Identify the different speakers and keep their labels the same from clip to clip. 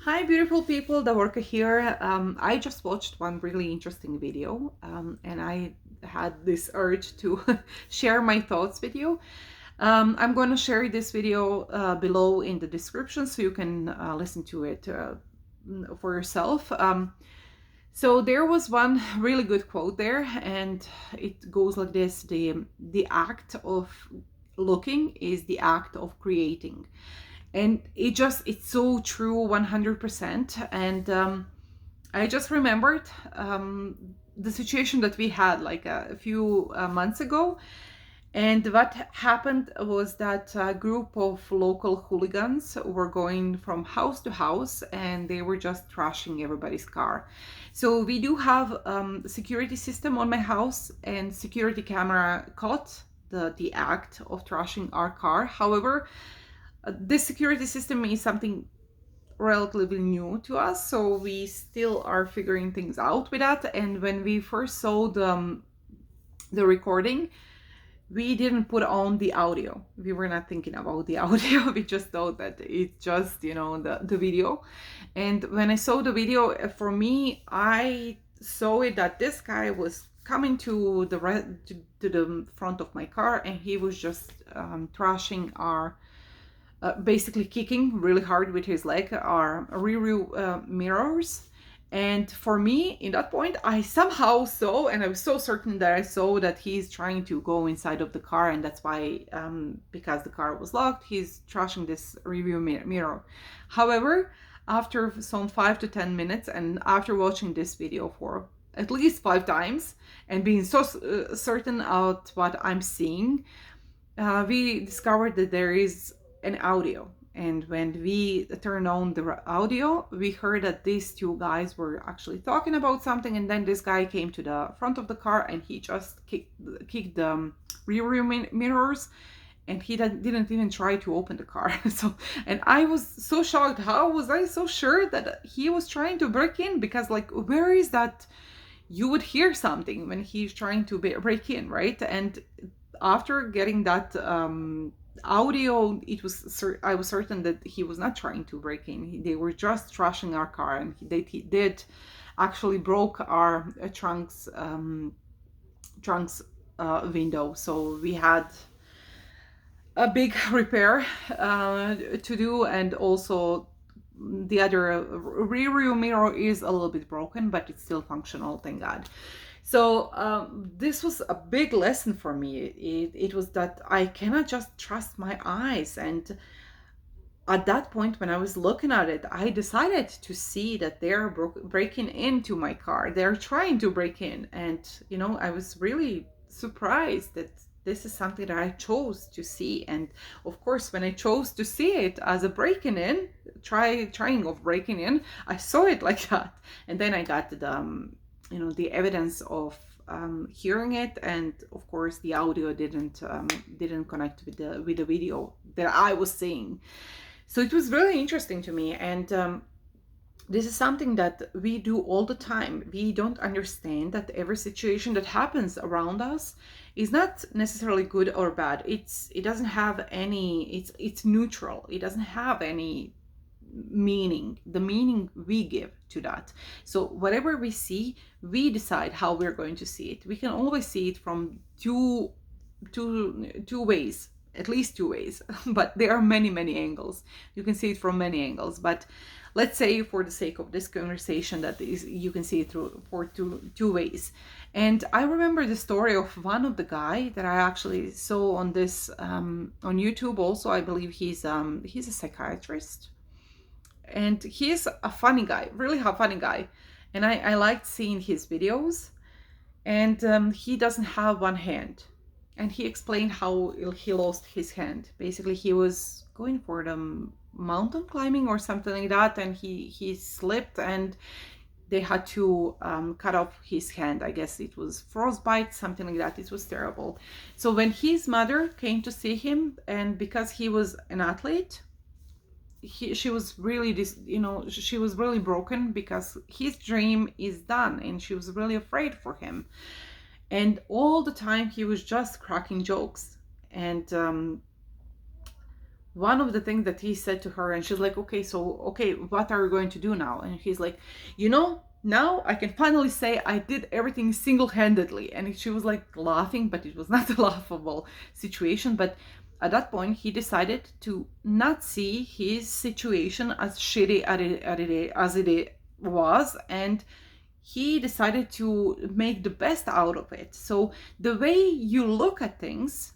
Speaker 1: Hi, beautiful people. Davorka here. I just watched one really interesting video, and I had this urge to share my thoughts with you. I'm going to share this video below in the description so you can listen to it for yourself. So there was one really good quote there, and it goes like this: the act of looking is the act of creating. And it's so true 100%. And I just remembered the situation that we had like a few months ago. And what happened was that a group of local hooligans were going from house to house and they were just trashing everybody's car. So we do have a security system on my house, and security camera caught the act of trashing our car. However, this security system is something relatively new to us, so we still are figuring things out with that. And when we first saw the recording, we didn't put on the audio. We were not thinking about the audio. We just thought that it's just, the video. And when I saw the video, for me, I saw it that this guy was coming to the front of my car, and he was just trashing our basically kicking really hard with his leg our rear view mirrors. And for me, in that point, I somehow saw, and I was so certain that I saw that he's trying to go inside of the car, and that's why, because the car was locked, he's trashing this review mirror. However, after some 5 to 10 minutes, and after watching this video for at least 5 times, and being so certain of what I'm seeing, we discovered that there is an audio. And when we turned on the audio, we heard that these two guys were actually talking about something. And then this guy came to the front of the car and he just kicked the rear view mirrors, and he didn't even try to open the car. So, and I was so shocked. How was I so sure that he was trying to break in? Because, like, where is that? You would hear something when he's trying to break in, right? And after getting that audio, I was certain that he was not trying to break in. They were just trashing our car, and they did actually broke our trunks window. So we had a big repair to do, and also the other rear view mirror is a little bit broken, but it's still functional, thank God. So this was a big lesson for me. It was that I cannot just trust my eyes. And at that point, when I was looking at it, I decided to see that they're breaking into my car. They're trying to break in. And, I was really surprised that this is something that I chose to see. And of course, when I chose to see it as a breaking in, trying of breaking in, I saw it like that. And then I got the evidence of hearing it, and of course the audio didn't connect with the video that I was seeing. So it was really interesting to me. And this is something that we do all the time. We don't understand that every situation that happens around us is not necessarily good or bad. It doesn't have any, it's neutral. It doesn't have any meaning. The meaning we give to that. So whatever we see, we decide how we're going to see it. We can always see it from two ways, at least two ways. But there are many angles. You can see it from many angles. But let's say, for the sake of this conversation, that is, you can see it through for two ways. And I remember the story of one of the guy that I actually saw on this on YouTube. Also, I believe he's a psychiatrist, and he's a funny guy, really a funny guy. And I liked seeing his videos. And he doesn't have one hand, and he explained how he lost his hand. Basically, he was going for the mountain climbing or something like that, and he slipped, and they had to cut off his hand. I guess it was frostbite, something like that. It was terrible. So when his mother came to see him, and because he was an athlete, she was really she was really broken, because his dream is done, and she was really afraid for him. And all the time he was just cracking jokes. And one of the things that he said to her, and she's like, okay, so, okay, what are we going to do now? And he's like, now I can finally say I did everything single-handedly. And she was like laughing, but it was not a laughable situation. But at that point, he decided to not see his situation as shitty as it was, and he decided to make the best out of it. So the way you look at things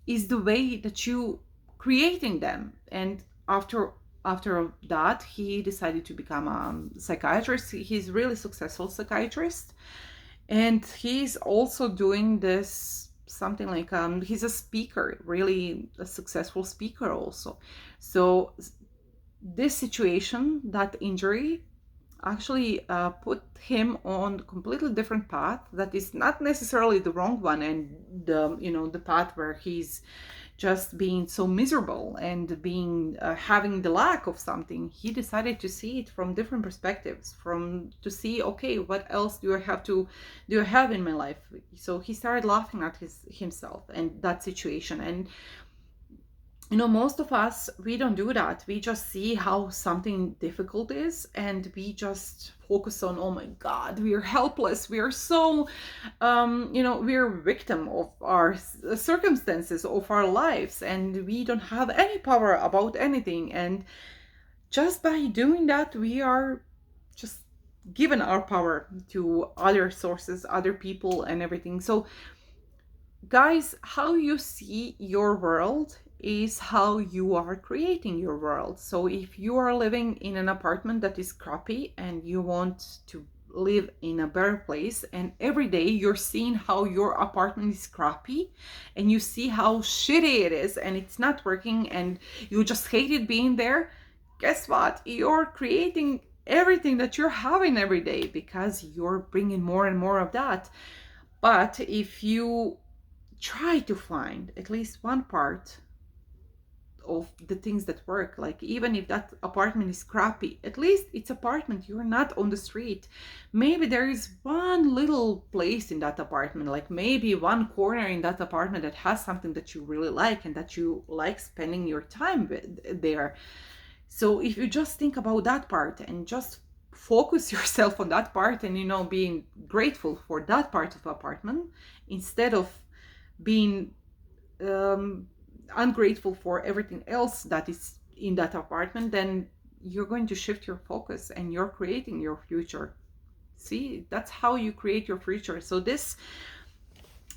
Speaker 1: is the way that you creating them. And after that, he decided to become a psychiatrist. He's really successful psychiatrist, and he's also doing this something like he's a speaker, really a successful speaker also. So this situation, that injury, actually put him on a completely different path that is not necessarily the wrong one, and the path where he's just being so miserable and being having the lack of something. He decided to see it from different perspectives, from to see, okay, what else do I have in my life? So he started laughing at himself and that situation. And most of us, we don't do that. We just see how something difficult is, and we just focus on, oh my God, we are helpless. We are so, we're victim of our circumstances, of our lives, and we don't have any power about anything. And just by doing that, we are just given our power to other sources, other people, and everything. So guys, how you see your world is how you are creating your world. So if you are living in an apartment that is crappy and you want to live in a better place, and every day you're seeing how your apartment is crappy and you see how shitty it is and it's not working and you just hate it being there, guess what? You're creating everything that you're having every day because you're bringing more and more of that. But if you try to find at least one part of the things that work, like even if that apartment is crappy, at least it's apartment, you're not on the street. Maybe there is one little place in that apartment, like maybe one corner in that apartment that has something that you really like and that you like spending your time with there. So if you just think about that part and just focus yourself on that part, and being grateful for that part of the apartment instead of being ungrateful for everything else that is in that apartment, then you're going to shift your focus and you're creating your future. See, that's how you create your future. So this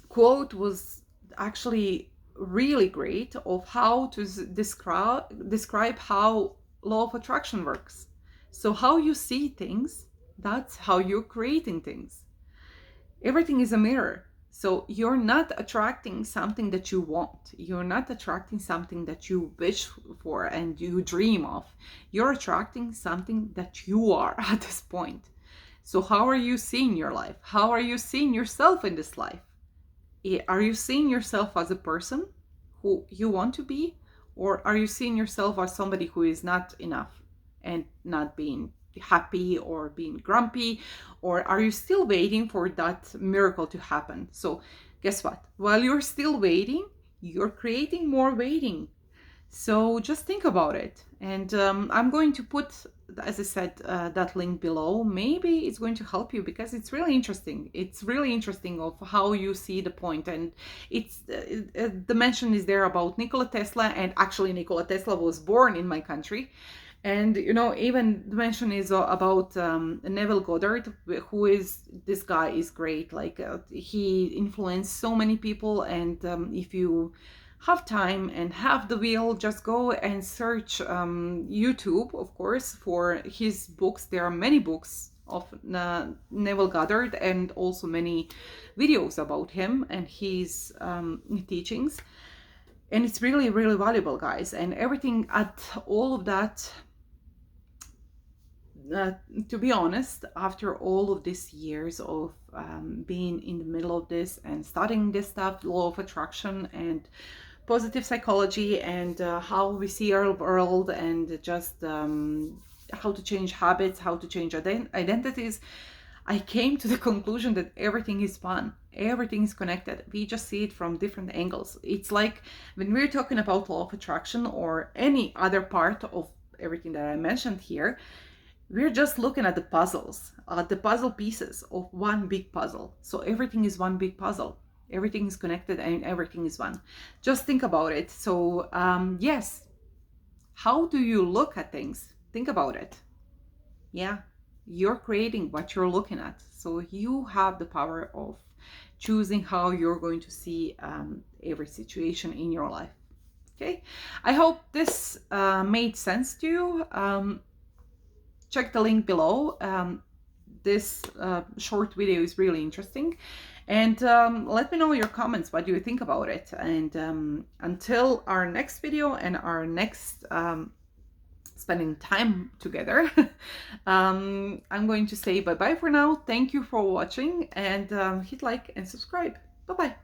Speaker 1: quote was actually really great of how to describe how law of attraction works. So how you see things, that's how you're creating things. Everything is a mirror. So you're not attracting something that you want. You're not attracting something that you wish for and you dream of. You're attracting something that you are at this point. So how are you seeing your life? How are you seeing yourself in this life? Are you seeing yourself as a person who you want to be? Or are you seeing yourself as somebody who is not enough and not being happy or being grumpy? Or are you still waiting for that miracle to happen? So guess what? While you're still waiting, you're creating more waiting. So just think about it. And I'm going to put, as I said, that link below. Maybe it's going to help you because it's really interesting. It's really interesting of how you see the point. And it's the mention is there about Nikola Tesla. And actually Nikola Tesla was born in my country. And even the mention is about Neville Goddard, who is, this guy is great. Like he influenced so many people. And if you have time and have the will, just go and search YouTube, of course, for his books. There are many books of Neville Goddard and also many videos about him and his teachings. And it's really, really valuable, guys. And everything at all of that, to be honest, after all of these years of being in the middle of this and studying this stuff, law of attraction and positive psychology and how we see our world and just how to change habits, how to change identities, I came to the conclusion that everything is fun Everything is connected. We just see it from different angles. It's like when we're talking about law of attraction or any other part of everything that I mentioned here, we're just looking at the puzzle pieces of one big puzzle. So everything is one big puzzle. Everything is connected and everything is one. Just think about it. So yes, how do you look at things? Think about it. Yeah, you're creating what you're looking at. So you have the power of choosing how you're going to see every situation in your life. Okay, I hope this made sense to you. Check the link below. This short video is really interesting. And let me know your comments. What do you think about it? And until our next video and our next spending time together, I'm going to say bye-bye for now. Thank you for watching, and hit like and subscribe. Bye-bye.